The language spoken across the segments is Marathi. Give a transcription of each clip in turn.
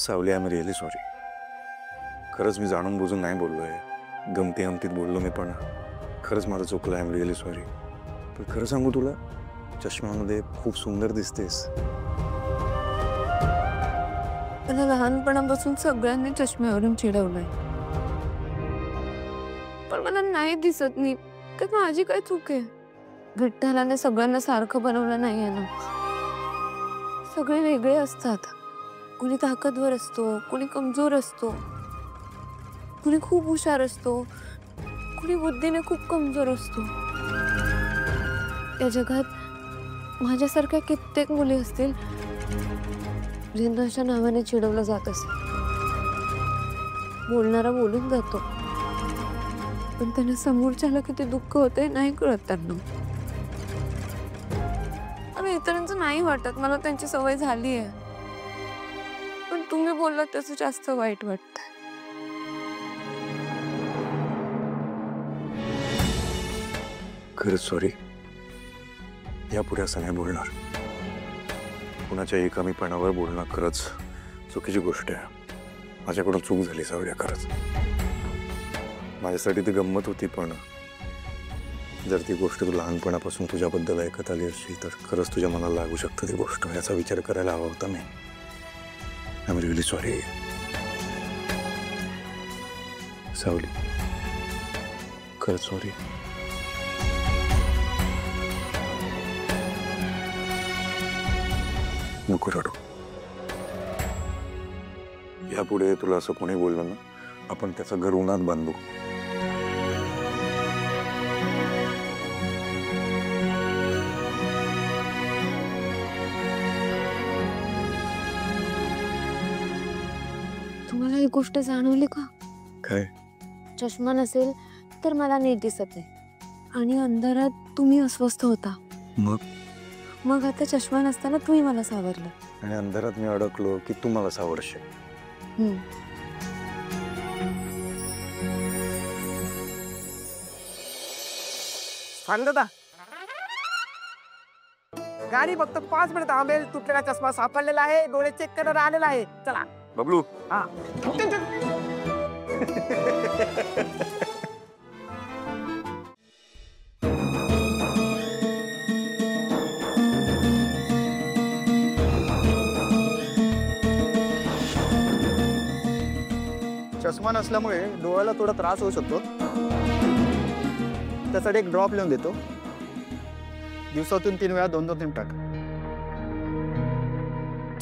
सावली, आय एम रिअली सॉरी. खरंच मी जाणून बुजून नाही बोललोय. गमती गमतीत बोललो मी, पण खरंच माझं चुकलं. I am really sorry. पण खरं सांगू तुला, चष्म्यामध्ये खूप सुंदर दिसतेस. मला लहानपणापासून सगळ्यांनी चष्म्यावरून चिडवलंय, पण मला नाही दिसत नीट. तर माझी काय चूक आहे? विठ्ठलाने सगळ्यांना सारखं बनवलं नाहीये ना. सगळे वेगळे असतात. कुणी ताकदवर असतो, कुणी कमजोर असतो, कुणी खूप हुशार असतो, कुणी बुद्धीने खूप कमजोर असतो. या जगात माझ्यासारख्या कित्येक मुली असतील ज्यांना अशा नावाने चिडवलं जात असेल. बोलणारा बोलून जातो, पण त्यांना समोरच्याला किती दुःख होते नाही कळत त्यांना. आणि इतरांचं नाही वाटत, मला त्यांची सवय झाली आहे. पण तुम्ही बोललात तसं जास्त वाईट वाटतं. खरंच सॉरी. यापुढे असं नाही बोलणार. कुणाच्याही कमीपणावर बोलणं खरंच चुकीची गोष्ट आहे. माझ्याकडून चूक झाली सावल्या, खरंच. माझ्यासाठी ती गंमत होती, पण जर ती गोष्ट तू लहानपणापासून तुझ्याबद्दल ऐकत आली असती तर खरंच तुझ्या मनाला लागू शकतं ती गोष्ट. याचा विचार करायला हवा होता मी. आय एम रिअली सॉरी सावली. खरंच सॉरी. नको रडू. यापुढे तुला असं कोणी बोललं ना, आपण त्याचं घर उन्हात बांधू. तुम्हाला एक गोष्ट जाणवली का? काय? चष्मा नसेल तर मला नीट दिसत नाही, आणि अंधारात तुम्ही अस्वस्थ होता. मग आता चष्मा नसताना तुम्ही मला सावरलं, आणि अंधारात मी अडकलो की तू मला सावरशील. दादा, गाडी फक्त 5 मिनिट थांबेल. तुटलेला चष्मा सापडलेला आहे, डोळे चेक करायला आलेला आहे. चला बबलू. हा. चष्मा नसल्यामुळे डोळ्याला थोडा त्रास होऊ शकतो. त्यासाठी एक ड्रॉप लिहून देतो. दिवसातून 3 वेळा 2-2 थेंब टाक.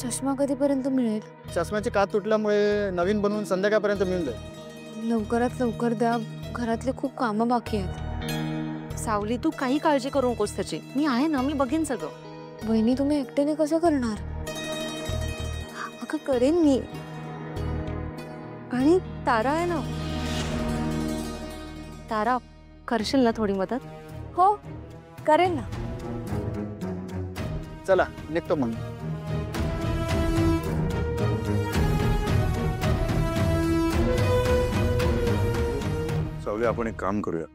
चष्मा कधीपर्यंत मिळेल? चष्म्याची काच तुटल्यामुळे नवीन बनवून संध्याकाळपर्यंत मिळून जाईल. लवकरात लवकर द्या, घरातले खूप कामं बाकी आहेत. सावली, तू काही काळजी करू नकोस त्याची. मी आहे ना, मी बघेन सगळं. वहिनी, तुम्ही एकट्याने कसं करणार? अगं करेन मी. आणि तारा आहे ना. तारा, करशील ना थोडी मदत? हो, करेन ना. चला निघतो मग. सावली, आपण एक काम करूया.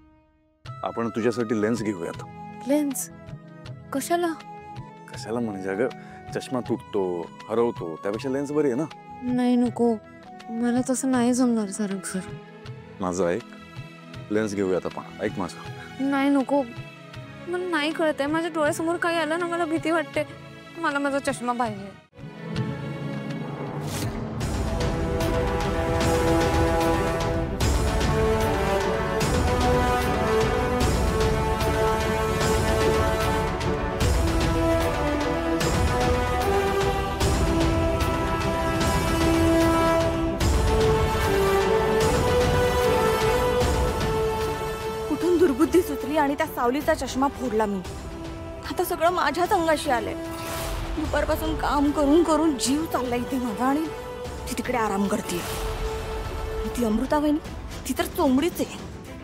आपण तुझ्यासाठी लेन्स घेऊयात. लेन्स? कशाला? कशाला म्हणजे अगं, चष्मा तुटतो, हरवतो, त्यापेक्षा लेन्स बरी आहे ना. नाही, नको. मला तसं नाही जमणार सरक सर. माझं ऐक, लेन्स घेऊयात आपण. ऐक माझं. नाही, नको. मला नाही कळत आहे. माझ्या डोळ्यासमोर काही आलं ना, मला भीती वाटते. मला माझा चष्मा पाहिजे. दुर्बुद्धी सुचली आणि त्या सावलीचा चष्मा फोडला मी. आता सगळं माझ्याच अंगाशी आलंय. दुपारपासून काम करून करून जीव चाललाय इथे माझा, आणि ती तिकडे आराम करते. ती अमृता वहिनी, ती तर चोंबडीच आहे.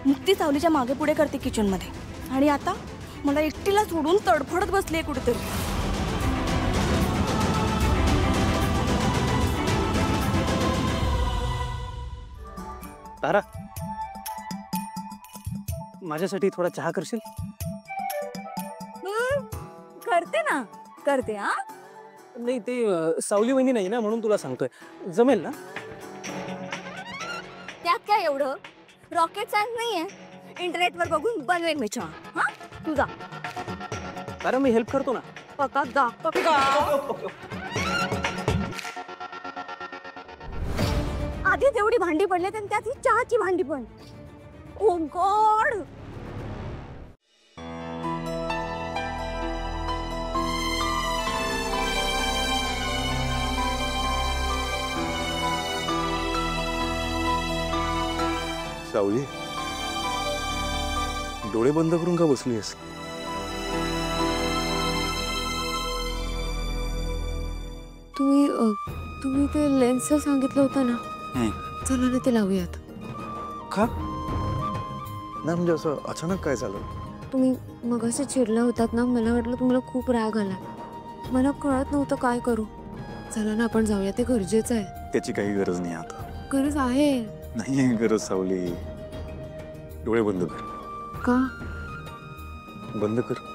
मुक्ती सावलीच्या मागे पुढे करते किचन मध्ये, आणि आता मला एकटीला सोडून तडफडत बसले कुठेतरी. तारा, माझ्यासाठी थोडा चहा करशील? करते ना, करते. हा, नाही ते सावली वहिनी नाही ना म्हणून तुला सांगतोय जमेल ना. त्यात काय एवढं रॉकेट सायन्स नाहीये. इंटरनेटवर बघून बनवेन मी चहा. हा तुझा कारण मी हेल्प करतो ना. पका गा पका. आधी तेवढी भांडी पडले आणि त्यात ही चहाची भांडी पण. ओ गॉड. सावली, डोळे बंद करून का बसलीस? तुम्ही ते लेन्स सांगितलं होतं ना, चला ना ते लावूयात. का नाही म्हणजे असं अचानक काय झालं? तुम्ही मगाशी चिडला होतात ना, मला वाटलं तुम्हाला खूप राग आला. मला कळत नव्हतं काय करू. चला ना आपण जाऊया, ते गरजेचं आहे. त्याची काही गरज नाही आता. गरज आहे. नाही गरज सावली. डोळे बंद कर. का? बंद कर.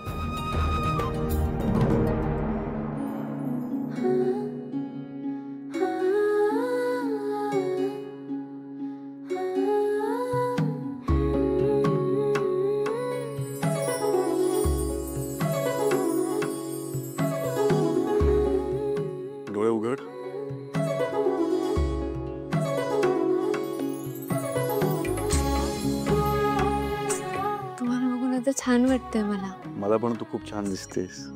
डोळे उघड. तुम्हाला बघून आता छान वाटतंय मला. मला पण तू खूप छान दिसतेस.